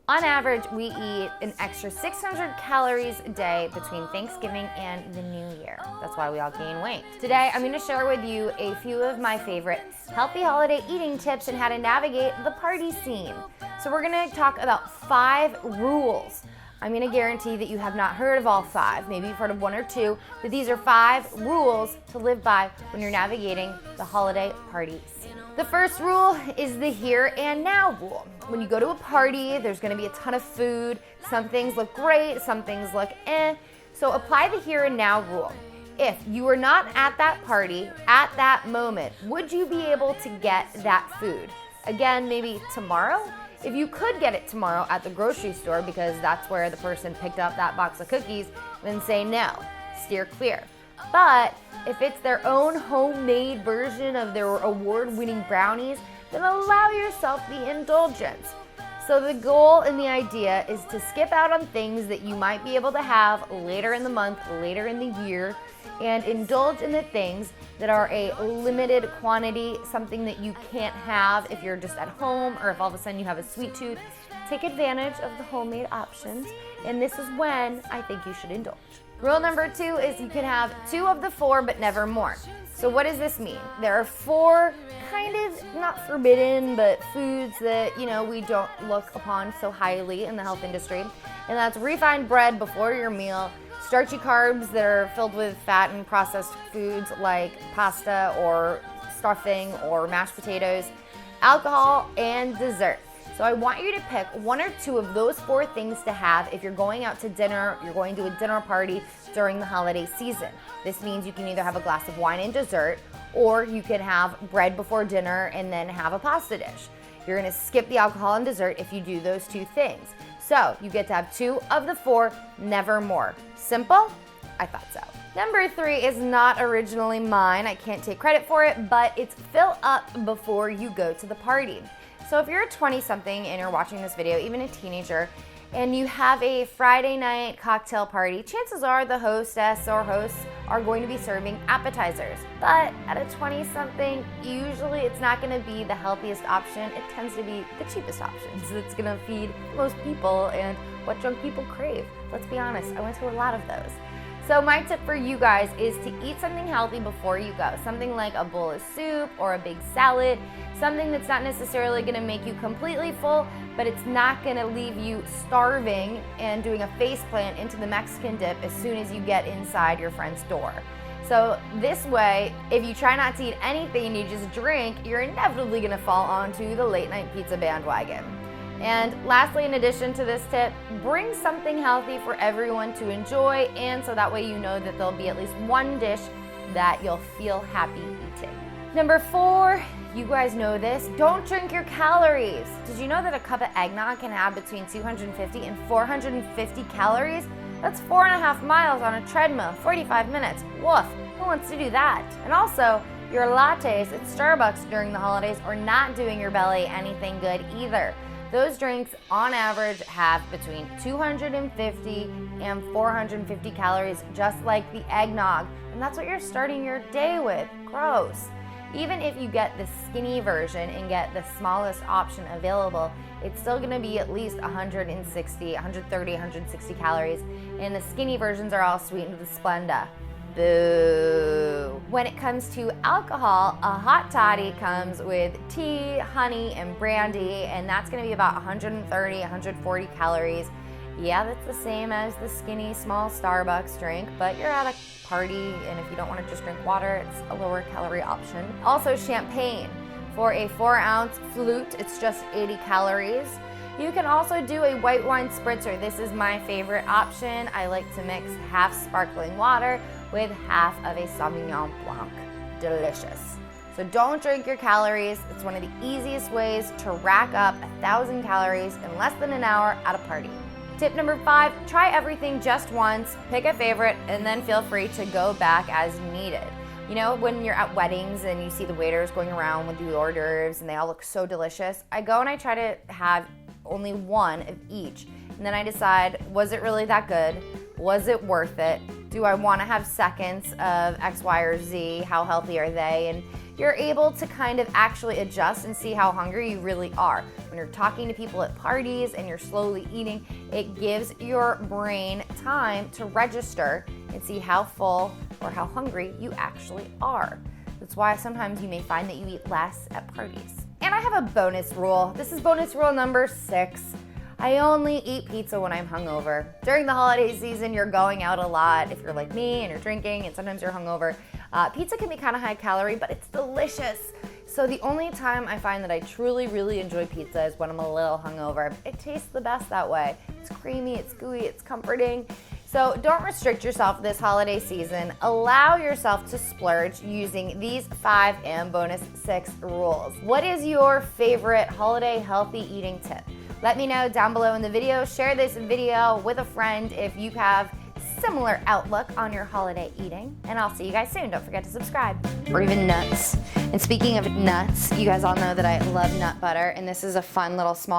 On average, we eat an extra 600 calories a day between Thanksgiving and the New Year. That's why we all gain weight. Today, I'm gonna share with you a few of my favorite healthy holiday eating tips and how to navigate the party scene. So we're gonna talk about 5 rules. I'm gonna guarantee that you have not heard of all 5. Maybe you've heard of 1 or 2, but these are 5 rules to live by when you're navigating the holiday party scene. The first rule is the here and now rule. When you go to a party, there's gonna be a ton of food. Some things look great, some things look eh. So apply the here and now rule. If you were not at that party at that moment, would you be able to get that food? Again, maybe tomorrow? If you could get it tomorrow at the grocery store because that's where the person picked up that box of cookies, then say no, steer clear. But if it's their own homemade version of their award-winning brownies, then allow yourself the indulgence. So the goal and the idea is to skip out on things that you might be able to have later in the month, later in the year, and indulge in the things that are a limited quantity, something that you can't have if you're just at home or if all of a sudden you have a sweet tooth. Take advantage of the homemade options, and this is when I think you should indulge. Rule number 2 is you can have 2 of the 4, but never more. So what does this mean? There are 4 kind of not forbidden, but foods that, we don't look upon so highly in the health industry. And that's refined bread before your meal, starchy carbs that are filled with fat and processed foods like pasta or stuffing or mashed potatoes, alcohol, and dessert. So I want you to pick 1 or 2 of those 4 things to have if you're going out to dinner, you're going to a dinner party during the holiday season. This means you can either have a glass of wine and dessert, or you can have bread before dinner and then have a pasta dish. You're gonna skip the alcohol and dessert if you do those 2 things. So you get to have 2 of the 4, never more. Simple? I thought so. Number 3 is not originally mine. I can't take credit for it, but it's fill up before you go to the party. So if you're a 20-something and you're watching this video, even a teenager, and you have a Friday night cocktail party, chances are the hostess or hosts are going to be serving appetizers. But at a 20-something, usually it's not gonna be the healthiest option. It tends to be the cheapest option. So it's gonna feed most people and what drunk people crave. Let's be honest, I went to a lot of those. So my tip for you guys is to eat something healthy before you go. Something like a bowl of soup or a big salad, something that's not necessarily gonna make you completely full, but it's not gonna leave you starving and doing a face plant into the Mexican dip as soon as you get inside your friend's door. So this way, if you try not to eat anything and you just drink, you're inevitably gonna fall onto the late night pizza bandwagon. And lastly, in addition to this tip, bring something healthy for everyone to enjoy, and so that way you know that there'll be at least 1 dish that you'll feel happy eating. Number 4, you guys know this, don't drink your calories. Did you know that a cup of eggnog can have between 250 and 450 calories? That's 4.5 miles on a treadmill, 45 minutes. Woof, who wants to do that? And also, your lattes at Starbucks during the holidays are not doing your belly anything good either. Those drinks, on average, have between 250 and 450 calories, just like the eggnog. And that's what you're starting your day with. Gross. Even if you get the skinny version and get the smallest option available, it's still gonna be at least 160, 130, 160 calories. And the skinny versions are all sweetened with Splenda. Boo. When it comes to alcohol, a hot toddy comes with tea, honey, and brandy, and that's gonna be about 130, 140 calories. Yeah, that's the same as the skinny small Starbucks drink, but you're at a party, and if you don't wanna just drink water, it's a lower calorie option. Also champagne. For a 4-ounce flute, it's just 80 calories. You can also do a white wine spritzer. This is my favorite option. I like to mix half sparkling water with half of a Sauvignon Blanc. Delicious. So don't drink your calories. It's one of the easiest ways to rack up 1,000 calories in less than an hour at a party. Tip number 5, try everything just once, pick a favorite, and then feel free to go back as needed. You know, when you're at weddings and you see the waiters going around with the hors d'oeuvres and they all look so delicious, I go and I try to have only 1 of each. And then I decide, was it really that good? Was it worth it? Do I want to have seconds of X, Y, or Z? How healthy are they? And you're able to kind of actually adjust and see how hungry you really are. When you're talking to people at parties and you're slowly eating, it gives your brain time to register and see how full or how hungry you actually are. That's why sometimes you may find that you eat less at parties. And I have a bonus rule. This is bonus rule number 6. I only eat pizza when I'm hungover. During the holiday season, you're going out a lot. If you're like me and you're drinking and sometimes you're hungover, pizza can be kind of high calorie, but it's delicious. So the only time I find that I truly, really enjoy pizza is when I'm a little hungover. It tastes the best that way. It's creamy, it's gooey, it's comforting. So don't restrict yourself this holiday season. Allow yourself to splurge using these 5 and bonus 6 rules. What is your favorite holiday healthy eating tip? Let me know down below in the video. Share this video with a friend if you have similar outlook on your holiday eating. And I'll see you guys soon. Don't forget to subscribe. Or even nuts. And speaking of nuts, you guys all know that I love nut butter, and this is a fun little small